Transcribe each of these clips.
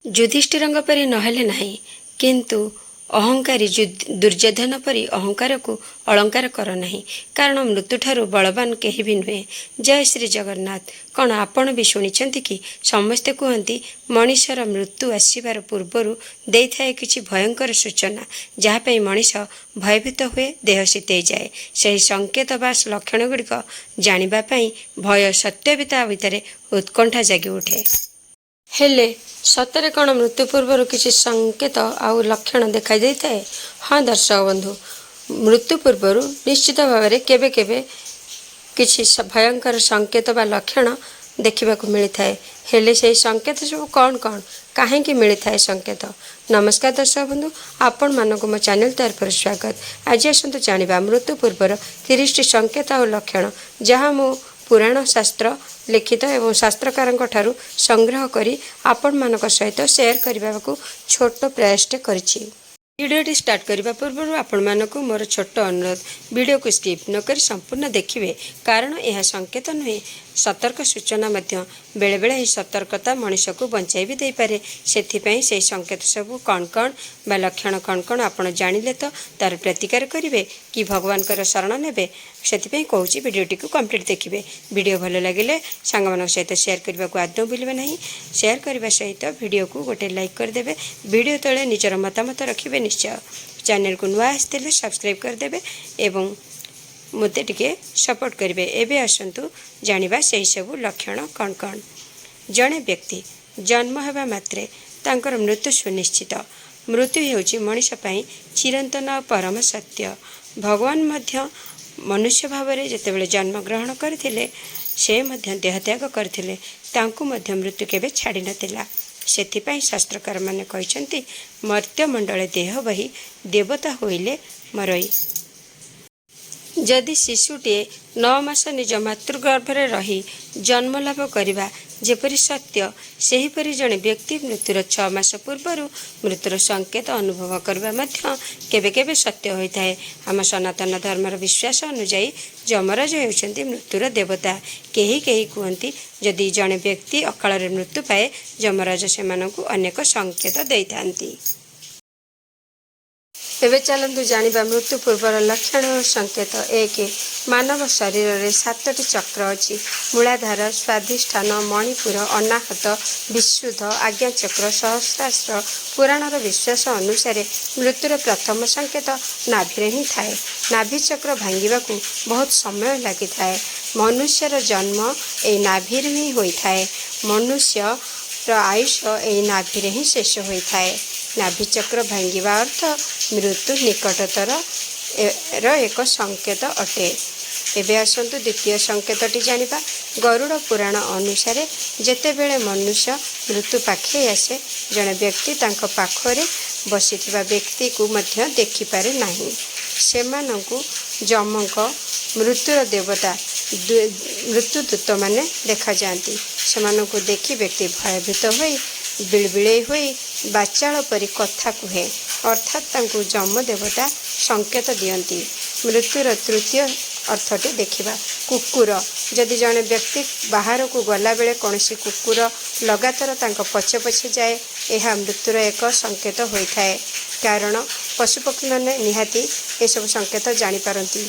ଯୁଧିଷ୍ଠିରଙ୍କ ପରି ନହେଲେ ନାହିଁ, କିନ୍ତୁ ଅହଙ୍କାରୀ ଦୁର୍ଯ୍ୟୋଧନ ପରି ଅହଙ୍କାରକୁ ଅଳଙ୍କାର କର ନାହିଁ, କାରଣ ମୃତ୍ୟୁଠାରୁ ବଳବାନ କେହି ବି ନୁହେଁ। ଜୟ ଶ୍ରୀ ଜଗନ୍ନାଥ। କ'ଣ ଆପଣ ବି ଶୁଣିଛନ୍ତି କି? ସମସ୍ତେ କୁହନ୍ତି ମଣିଷର ମୃତ୍ୟୁ ଆସିବାର ପୂର୍ବରୁ ଦେଇଥାଏ କିଛି ଭୟଙ୍କର ସୂଚନା, ଯାହା ପାଇଁ ମଣିଷ ଭୟଭୀତ ହୁଏ, ଦେହ ଶୀତେଇଯାଏ। ସେହି ସଂକେତ ବା ଲକ୍ଷଣଗୁଡ଼ିକ ଜାଣିବା ପାଇଁ ଭୟ ସତ୍ୟବିତା ଭିତରେ ଉତ୍କଣ୍ଠା ଜାଗି ଉଠେ। ହେଲେ ସତରେ କ'ଣ ମୃତ୍ୟୁ ପୂର୍ବରୁ କିଛି ସଂକେତ ଆଉ ଲକ୍ଷଣ ଦେଖାଯାଇଥାଏ? ହଁ ଦର୍ଶକ ବନ୍ଧୁ, ମୃତ୍ୟୁ ପୂର୍ବରୁ ନିଶ୍ଚିତ ଭାବରେ କେବେ କେବେ କିଛି ଭୟଙ୍କର ସଂକେତ ବା ଲକ୍ଷଣ ଦେଖିବାକୁ ମିଳିଥାଏ। ହେଲେ ସେହି ସଂକେତ ସବୁ କ'ଣ କ'ଣ, କାହିଁକି ମିଳିଥାଏ ସଂକେତ? ନମସ୍କାର ଦର୍ଶକ ବନ୍ଧୁ, ଆପଣମାନଙ୍କୁ ମୋ ଚ୍ୟାନେଲ ତରଫରୁ ସ୍ୱାଗତ। ଆଜି ଆସନ୍ତୁ ଜାଣିବା ମୃତ୍ୟୁ ପୂର୍ବର 30ଟି ସଂକେତ ଆଉ ଲକ୍ଷଣ, ଯାହା ମୁଁ ପୁରାଣ ଶାସ୍ତ୍ର ଲିଖିତ ଏବଂ ଶାସ୍ତ୍ରକାରଙ୍କ ଠାରୁ ସଂଗ୍ରହ କରି ଆପଣମାନଙ୍କ ସହିତ ସେୟାର କରିବାକୁ ଛୋଟ ପ୍ରୟାସଟେ କରିଛି। ଭିଡ଼ିଓଟି ଷ୍ଟାର୍ଟ କରିବା ପୂର୍ବରୁ ଆପଣମାନଙ୍କୁ ମୋର ଛୋଟ ଅନୁରୋଧ, ଭିଡ଼ିଓକୁ ସ୍କିପ୍ ନକରି ସମ୍ପୂର୍ଣ୍ଣ ଦେଖିବେ, କାରଣ ଏହା ସଂକେତ ନୁହେଁ, ସତର୍କ ସୂଚନା ମଧ୍ୟ। ବେଳେବେଳେ ଏହି ସତର୍କତା ମଣିଷକୁ ବଞ୍ଚାଇ ବି ଦେଇପାରେ। ସେଥିପାଇଁ ସେହି ସଂକେତ ସବୁ କ'ଣ କ'ଣ ବା ଲକ୍ଷଣ କ'ଣ କ'ଣ ଆପଣ ଜାଣିଲେ ତ ତା'ର ପ୍ରତିକାର କରିବେ କି ଭଗବାନଙ୍କର ଶରଣ ନେବେ। ସେଥିପାଇଁ କହୁଛି ଭିଡ଼ିଓଟିକୁ କମ୍ପ୍ଲିଟ୍ ଦେଖିବେ। ଭିଡ଼ିଓ ଭଲ ଲାଗିଲେ ସାଙ୍ଗମାନଙ୍କ ସହିତ ସେୟାର କରିବାକୁ ଆଦୌ ଭୁଲିବେ ନାହିଁ। ସେୟାର କରିବା ସହିତ ଭିଡ଼ିଓକୁ ଗୋଟେ ଲାଇକ୍ କରିଦେବେ। ଭିଡ଼ିଓ ତଳେ ନିଜର ମତାମତ ରଖିବେ ନିଶ୍ଚୟ। ଚ୍ୟାନେଲକୁ ନୂଆ ଆସିଥିଲେ ସବସ୍କ୍ରାଇବ୍ କରିଦେବେ ଏବଂ ମୋତେ ଟିକେ ସପୋର୍ଟ କରିବେ। ଏବେ ଆସନ୍ତୁ ଜାଣିବା ସେହିସବୁ ଲକ୍ଷଣ କ'ଣ କ'ଣ। ଜଣେ ବ୍ୟକ୍ତି ଜନ୍ମ ହେବା ମାତ୍ରେ ତାଙ୍କର ମୃତ୍ୟୁ ସୁନିଶ୍ଚିତ। ମୃତ୍ୟୁ ହେଉଛି ମଣିଷ ପାଇଁ ଚିରନ୍ତନ ପରମ ସତ୍ୟ। ଭଗବାନ ମଧ୍ୟ ମନୁଷ୍ୟ ଭାବରେ ଯେତେବେଳେ ଜନ୍ମଗ୍ରହଣ କରିଥିଲେ, ସେ ମଧ୍ୟ ଦେହତ୍ୟାଗ କରିଥିଲେ, ତାଙ୍କୁ ମଧ୍ୟ ମୃତ୍ୟୁ କେବେ ଛାଡ଼ିନଥିଲା। ସେଥିପାଇଁ ଶାସ୍ତ୍ରକାରମାନେ କହିଛନ୍ତି, ମର୍ତ୍ତ୍ୟମଣ୍ଡଳେ ଦେହ ବହି ଦେବତା ହୋଇଲେ ମରଇ। ଯଦି ଶିଶୁଟିଏ 9 ମାସ ନିଜ ମାତୃଗର୍ଭରେ ରହି ଜନ୍ମଲାଭ କରିବା ଯେପରି ସତ୍ୟ, ସେହିପରି ଜଣେ ବ୍ୟକ୍ତି ମୃତ୍ୟୁର 6 ମାସ ପୂର୍ବରୁ ମୃତ୍ୟୁର ସଂକେତ ଅନୁଭବ କରିବା ମଧ୍ୟ କେବେ କେବେ ସତ୍ୟ ହୋଇଥାଏ। ଆମ ସନାତନ ଧର୍ମର ବିଶ୍ୱାସ ଅନୁଯାୟୀ ଯମରାଜ ହେଉଛନ୍ତି ମୃତ୍ୟୁର ଦେବତା। କେହି କେହି କୁହନ୍ତି, ଯଦି ଜଣେ ବ୍ୟକ୍ତି ଅକାଳରେ ମୃତ୍ୟୁ ପାଏ, ଯମରାଜ ସେମାନଙ୍କୁ ଅନେକ ସଂକେତ ଦେଇଥାନ୍ତି। ଏବେ ଚାଲନ୍ତୁ ଜାଣିବା ମୃତ୍ୟୁ ପୂର୍ବର ଲକ୍ଷଣ ଓ ସଂକେତ। 1. ମାନବ ଶରୀରରେ 7ଟି ଚକ୍ର ଅଛି। ମୂଳାଧାର, ସ୍ୱାଧିଷ୍ଠାନ, ମଣିପୁର, ଅନାହତ, ବିଶୁଦ୍ଧ, ଆଜ୍ଞାଚକ୍ର, ସହସ୍ରାର। ପୁରାଣର ବିଶ୍ୱାସ ଅନୁସାରେ ମୃତ୍ୟୁର ପ୍ରଥମ ସଂକେତ ନାଭିରେ ହିଁ ଥାଏ। ନାଭିଚକ୍ର ଭାଙ୍ଗିବାକୁ ବହୁତ ସମୟ ଲାଗିଥାଏ। ମନୁଷ୍ୟର ଜନ୍ମ ଏହି ନାଭିରେ ହିଁ ହୋଇଥାଏ। ମନୁଷ୍ୟର ଆୟୁଷ ଏହି ନାଭିରେ ହିଁ ଶେଷ ହୋଇଥାଏ। ନାଭିଚକ୍ର ଭାଙ୍ଗିବା ଅର୍ଥ ମୃତ୍ୟୁ ନିକଟତର ଏକ ସଂକେତ ଅଟେ। ଏବେ ଆସନ୍ତୁ ଦ୍ୱିତୀୟ ସଂକେତଟି ଜାଣିବା। ଗରୁଡ଼ ପୁରାଣ ଅନୁସାରେ ଯେତେବେଳେ ମନୁଷ୍ୟ ମୃତ୍ୟୁ ପାଖେଇ ଆସେ, ଜଣେ ବ୍ୟକ୍ତି ତାଙ୍କ ପାଖରେ ବସିଥିବା ବ୍ୟକ୍ତିକୁ ମଧ୍ୟ ଦେଖିପାରେ ନାହିଁ। ସେମାନଙ୍କୁ ଯମଙ୍କ ମୃତ୍ୟୁର ଦେବତା ମୃତ୍ୟୁଦୂତମାନେ ଦେଖାଯାଆନ୍ତି। ସେମାନଙ୍କୁ ଦେଖି ବ୍ୟକ୍ତି ଭୟଭୀତ ହୋଇ ବିଳବିଳେଇ ହୋଇ ବାଚାଳ ପରି କଥା କୁହେ, ଅର୍ଥାତ୍ ତାଙ୍କୁ ଯମ ଦେବତା ସଂକେତ ଦିଅନ୍ତି। ମୃତ୍ୟୁର ତୃତୀୟ ଅର୍ଥଟି ଦେଖିବା। କୁକୁର, ଯଦି ଜଣେ ବ୍ୟକ୍ତି ବାହାରକୁ ଗଲାବେଳେ କୌଣସି କୁକୁର ଲଗାତାର ତାଙ୍କ ପଛେ ପଛେ ଯାଏ, ଏହା ମୃତ୍ୟୁର ଏକ ସଂକେତ ହୋଇଥାଏ, କାରଣ ପଶୁପକ୍ଷୀମାନେ ନିହାତି ଏସବୁ ସଂକେତ ଜାଣିପାରନ୍ତି।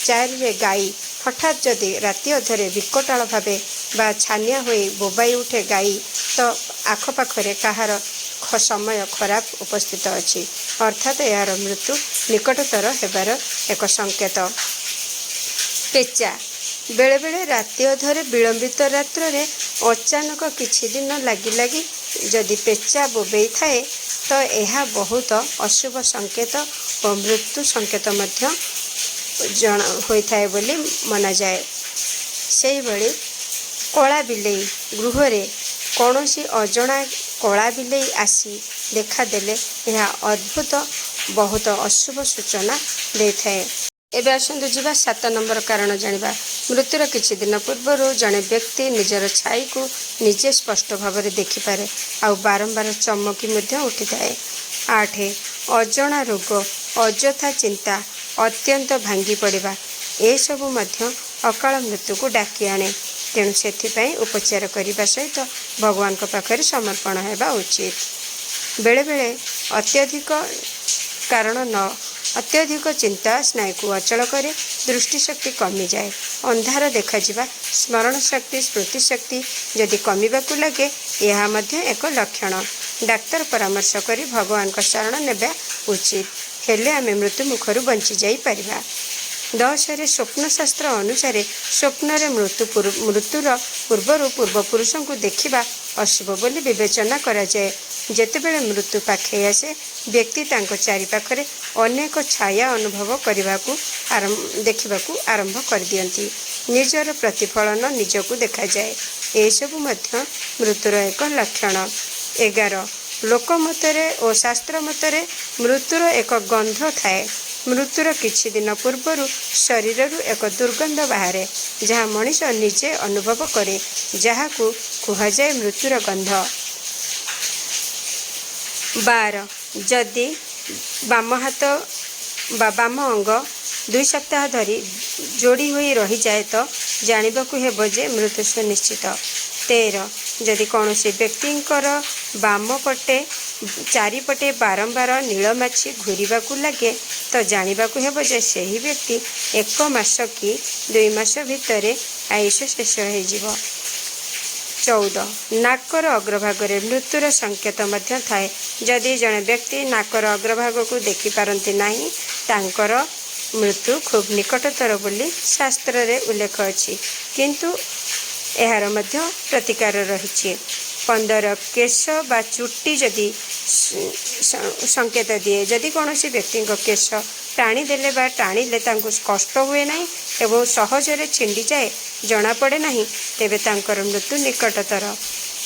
4. ଗାଈ, ହଠାତ୍ ଯଦି ରାତି ଅଧରେ ବିକଟାଳ ଭାବେ ବା ଛାନିଆ ହୋଇ ବୋବାଇ ଉଠେ ଗାଈ, ତ ଆଖପାଖରେ କାହାର ସମୟ ଖରାପ ଉପସ୍ଥିତ ଅଛି, ଅର୍ଥାତ୍ ଏହାର ମୃତ୍ୟୁ ନିକଟତର ହେବାର ଏକ ସଂକେତ। ପେଚା, ବେଳେବେଳେ ରାତି ଅଧରେ ବିଳମ୍ବିତ ରାତ୍ରରେ ଅଚାନକ କିଛି ଦିନ ଲାଗି ଯଦି ପେଚା ବୋବେଇ ଥାଏ, ତ ଏହା ବହୁତ ଅଶୁଭ ସଂକେତ ଓ ମୃତ୍ୟୁ ସଂକେତ ମଧ୍ୟ ହୋଇଥାଏ ବୋଲି ମନାଯାଏ। ସେହିଭଳି କଳା ବିଲେଇ, ଗୃହରେ କୌଣସି ଅଜଣା କଳା ବିଲେଇ ଆସି ଦେଖାଦେଲେ ଏହା ଅଦ୍ଭୁତ ବହୁତ ଅଶୁଭ ସୂଚନା ଦେଇଥାଏ। ଏବେ ଆସନ୍ତୁ ଯିବା 7 ନମ୍ବର କାରଣ ଜାଣିବା। ମୃତ୍ୟୁର କିଛି ଦିନ ପୂର୍ବରୁ ଜଣେ ବ୍ୟକ୍ତି ନିଜର ଛାଇକୁ ନିଜେ ସ୍ପଷ୍ଟ ଭାବରେ ଦେଖିପାରେ, ଆଉ ବାରମ୍ବାର ଚମକି ମଧ୍ୟ ଉଠିଥାଏ। 8. ଅଜଣା ରୋଗ, ଅଯଥା ଚିନ୍ତା, ଅତ୍ୟନ୍ତ ଭାଙ୍ଗି ପଡ଼ିବା, ଏସବୁ ମଧ୍ୟ ଅକାଳ ମୃତ୍ୟୁକୁ ଡାକି ଆଣେ। ତେଣୁ ସେଥିପାଇଁ ଉପଚାର କରିବା ସହିତ ଭଗବାନଙ୍କ ପାଖରେ ସମର୍ପଣ ହେବା ଉଚିତ। बेले अत्यधिक कारण न अत्यधिक चिंता स्नायु अचल करे, दृष्टिशक्ति कमी जाए, अंधार देखा, स्मरण शक्ति स्मृति शक्ति जदि कमिबाकू लगे यह मध्य एक लक्षण। डाक्तर परामर्श करी भगवान का शरण नेबा उचित, हेले आमे मृत्यु मुखर बंची जाई परिबा। 10 स्वप्न शास्त्र अनुसार स्वप्न मृत्युर पूर्वर पूर्वपुरुषों को देखा अशुभ बोली विवेचना करा जाए। जेतेबेले मृत्यु पाखे आसे व्यक्ति तांको चारि पाखरे अनेक छाया अनुभव देखिबाकू आरंभ कर दियंती। निजर प्रतिफलन निजकू देखा जाए, ए सबु मध्य मृत्युर एक लक्षण। 11 लोकमतरे और शास्त्र मतरे मृत्युर एक गंध थाए। मृत्युर किछि दिन पूर्वर शरीर एक दुर्गंध बाहरे, जहाँ मनीष निजे अनुभव करे, जहाकू कुहाजाए मृत्युर गंध। 12 जदि बाम हाथ बा बाम अंग 2 सप्ताह धरी जोड़ी हुई रही जाए तो जानिबाकू हेबो जे मृत्यु सुनिश्चित। 13 जदि कौनसी व्यक्तिंकर बाम पटे चारिपटे बारंबार नीलमाछी घूरिबाकू लगे तो जानिबाकू हेबो जे सेही व्यक्ति 1 मास कि 2 मास भितरे आयुष शेष हो। 14 नाकर अग्रभागरे मृत्युर संकेत मध्य थाए। जदि जड़े व्यक्ति नाकर अग्रभाग को देखि पारंती नाही तांकर मृत्यु खूब निकटतर बोली शास्त्र रे उल्लेख अछि, किंतु एहार मध्य प्रतिकार रही। 15 केश बा चुट्टी जदि संकेत दिए, जदि कौन सी व्यक्ति केश टाणी देले बा टाणीले तांको कष्ट हुए नहीं एवं सहजरे छिंडी जाए जना पड़े नहीं, तेबे तांकर मृत्यु निकटतर।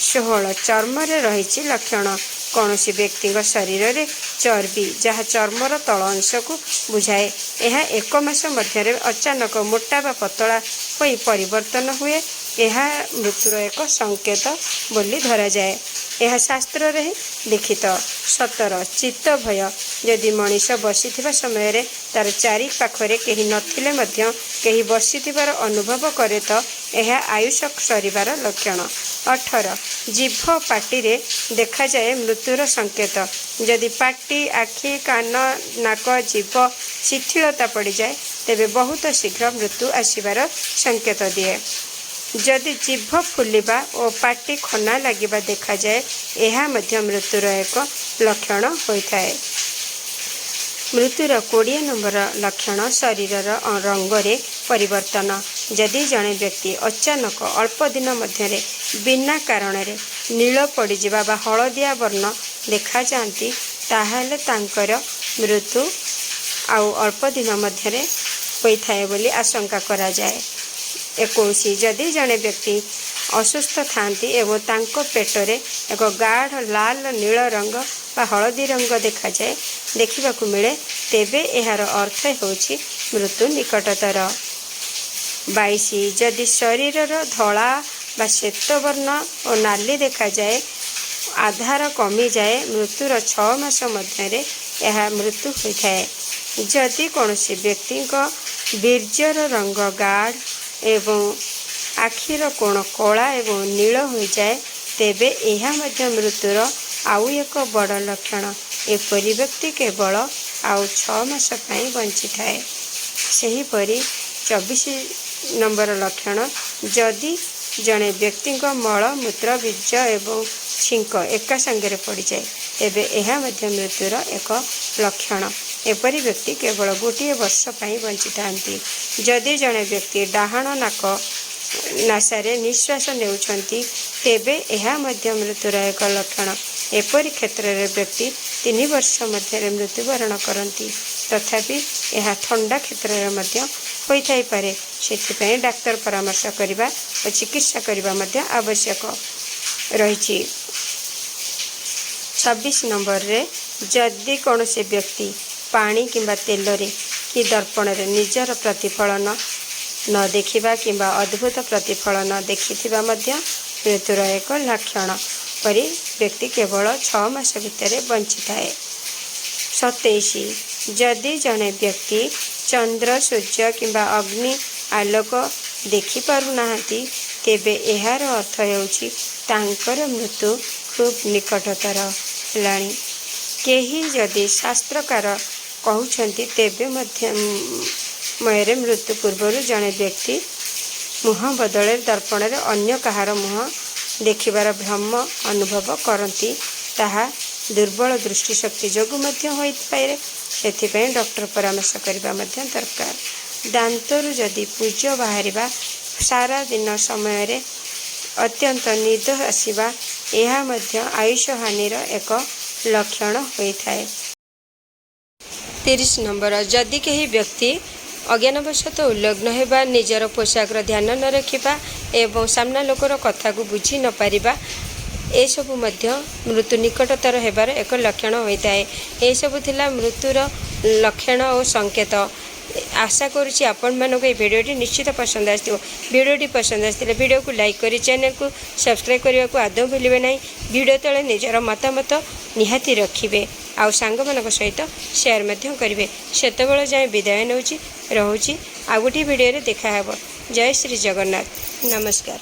16 चर्म रे रही लक्षण। कौन सी व्यक्ति शरीर रे चर्बी जहाँ चर्मर तल अंश को बुझाए, यह 1 मास मध्य अचानक मोटा बा पतला होई परिवर्तन हुए, यह मृत्युर एक संकेत बोली धरा जाए। यह शास्त्र रे लिखित। 17 चित्त भय जदि मनीष बसी समय रे तार चारि पाखरे केही नथिले मध्य केही बसीथिबार अनुभव करे तो यह आयुष सरिबार लक्षण। 18 जीभ पाटी रे देखा जाए मृत्युर संकेत। जदि पाटी आखि कान नाक जीभ शिथिलता पड़ जाए तेबे बहुत शीघ्र मृत्यु आसिबार संकेत दिए। जदि जीभ फुलिबा और पाटी खना लगिबा देखा जाए यह मध्य मृत्युर एक लक्षण होइथाए। मृत्युर 20 नंबर लक्षण शरीरर रंगरे परिवर्तन। जदि जड़े व्यक्ति अचानक अल्प दिन मध्य बिना कारण नील पड़जा बा हलदिया वर्ण देखा जाती ताहले तांकर मृत्यु आउ अल्प दिन मध्य होइथाए बोली आशंका करा जाए। 21 जदि जड़े व्यक्ति असुस्थ थांती एवं तांको पेटरे एक गाढ़ लाल नील रंग बा हलदी रंग देखा जाए देखिबाकू मिले तेबे एहार अर्थ होछि मृत्यु निकटतर। 22 जदि शरीरर धला बा श्वेत वर्ण और नाली देखा जाए आधार कमी जाए मृत्युर 6 मास मध्य यह मृत्यु होइथाए। जदि कौनसी व्यक्ति बीर्जर रंग गाढ़ एवं आखिर कोण कला एवं नील हो जाए तेबे यह मध्य मृत्युर आउ एक बड़ लक्षण। एपरी व्यक्ति केवल आउ 6 मास पई बंची थाए। सेहीपरि 24 नंबर लक्षण जदि जड़े व्यक्ति मल मूत्र बीज एवं छिंक एका संगे पड़ जाए तेबे यह मध्य मृत्युर एक लक्षण। एपरी व्यक्ति केवल गोटे वर्ष पई बंची थांती। जदि जड़े व्यक्ति डाहाण नाक नासारे निश्वास नेउछंती तेबे यह मध्य मृत्युर एक लक्षण। एपरी क्षेत्र रे व्यक्ति 3 वर्ष मध्य मृत्युवरण करती तथापि यह ठंडा क्षेत्र रे मध्य होई थाई पारे। सेथिपई डाक्तर परामर्श करिबा और चिकित्सा करिबा मध्य आवश्यक रही। 26 नंबर रे जदि कौनसी व्यक्ति पानी किंबा तेल रे कि दर्पण रे निजर प्रतिफलन न देखिबा किंबा अद्भुत प्रतिफलन देखिथिबा मध्य मृत्युर एक लक्षण। परि व्यक्ति केवल 6 मास भितर बंची थाए। 27 जदि जड़े व्यक्ति चंद्र सूर्य किंबा अग्नि आलोक देखि पारु नाहंती तेबे एहार अर्थ हेउछि तांकर मृत्यु खूब निकटतर। ହେଲାଣି। କେହି ଯଦି ଶାସ୍ତ୍ରକାର କହୁଛନ୍ତି ତେବେ ମଧ୍ୟମୟରେ ମୃତ୍ୟୁ ପୂର୍ବରୁ ଜଣେ ବ୍ୟକ୍ତି ମୁହଁ ବଦଳରେ ଦର୍ପଣରେ ଅନ୍ୟ କାହାର ମୁହଁ ଦେଖିବାର ଭ୍ରମ ଅନୁଭବ କରନ୍ତି। ତାହା ଦୁର୍ବଳ ଦୃଷ୍ଟିଶକ୍ତି ଯୋଗୁଁ ମଧ୍ୟ ହୋଇପାରେ। ସେଥିପାଇଁ ଡକ୍ଟର ପରାମର୍ଶ କରିବା ମଧ୍ୟ ଦରକାର। ଦାନ୍ତରୁ ଯଦି ପୁଜ ବାହାରିବା, ସାରା ଦିନ ସମୟରେ ଅତ୍ୟନ୍ତ ନିଦ ଆସିବା, ଏହା ମଧ୍ୟ ଆୟୁଷ ହାନିର ଏକ ଲକ୍ଷଣ ହୋଇଥାଏ। 30 ନମ୍ବର, ଯଦି କେହି ବ୍ୟକ୍ତି ଅଜ୍ଞାନବଶତଃ ଉଲଗ୍ନ ହେବା, ନିଜର ପୋଷାକର ଧ୍ୟାନ ନ ରଖିବା ଏବଂ ସାମ୍ନା ଲୋକର କଥାକୁ ବୁଝି ନ ପାରିବା, ଏସବୁ ମଧ୍ୟ ମୃତ୍ୟୁ ନିକଟତର ହେବାର ଏକ ଲକ୍ଷଣ ହୋଇଥାଏ। ଏସବୁ ଥିଲା ମୃତ୍ୟୁର ଲକ୍ଷଣ ଓ ସଂକେତ। ଆଶା କରୁଛି ଆପଣମାନଙ୍କୁ ଏହି ଭିଡ଼ିଓଟି ନିଶ୍ଚିତ ପସନ୍ଦ ଆସିଥିବ। ଭିଡ଼ିଓଟି ପସନ୍ଦ ଆସିଥିଲେ ଭିଡ଼ିଓକୁ ଲାଇକ୍ କରି ଚ୍ୟାନେଲକୁ ସବସ୍କ୍ରାଇବ୍ କରିବାକୁ ଆଦୌ ଭୁଲିବେ ନାହିଁ। ଭିଡ଼ିଓ ତଳେ ନିଜର ମତାମତ ନିହାତି ରଖିବେ ଆଉ ସାଙ୍ଗମାନଙ୍କ ସହିତ ସେୟାର ମଧ୍ୟ କରିବେ। ସେତେବେଳେ ଯାଏଁ ବିଦାୟ ନେଉଛି, ରହୁଛି। ଆଉ ଗୋଟିଏ ଭିଡ଼ିଓରେ ଦେଖାହେବ। ଜୟ ଶ୍ରୀ ଜଗନ୍ନାଥ। ନମସ୍କାର।